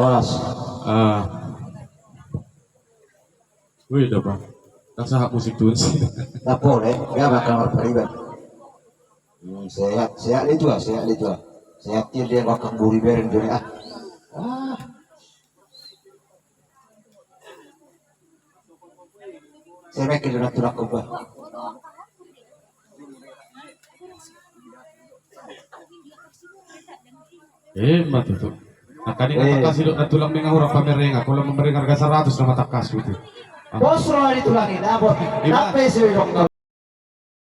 Awas. Wih, udah bang. Rasa hak musik tuh sih. Tak boleh, dia bakal berperibad. Sehat, sehat itu ah, sehat itu ah. Sehatnya dia bakal buri beren dulu ah. Ah, saya mikir dengan turak kubah. Mati tuh. Nah, kan ini tak kasih dok tulang dengan orang pamereng. Aku lah memberi harga 100 nama tak kasih itu. Bos roh ditulangin, abot. Tapi sih dong.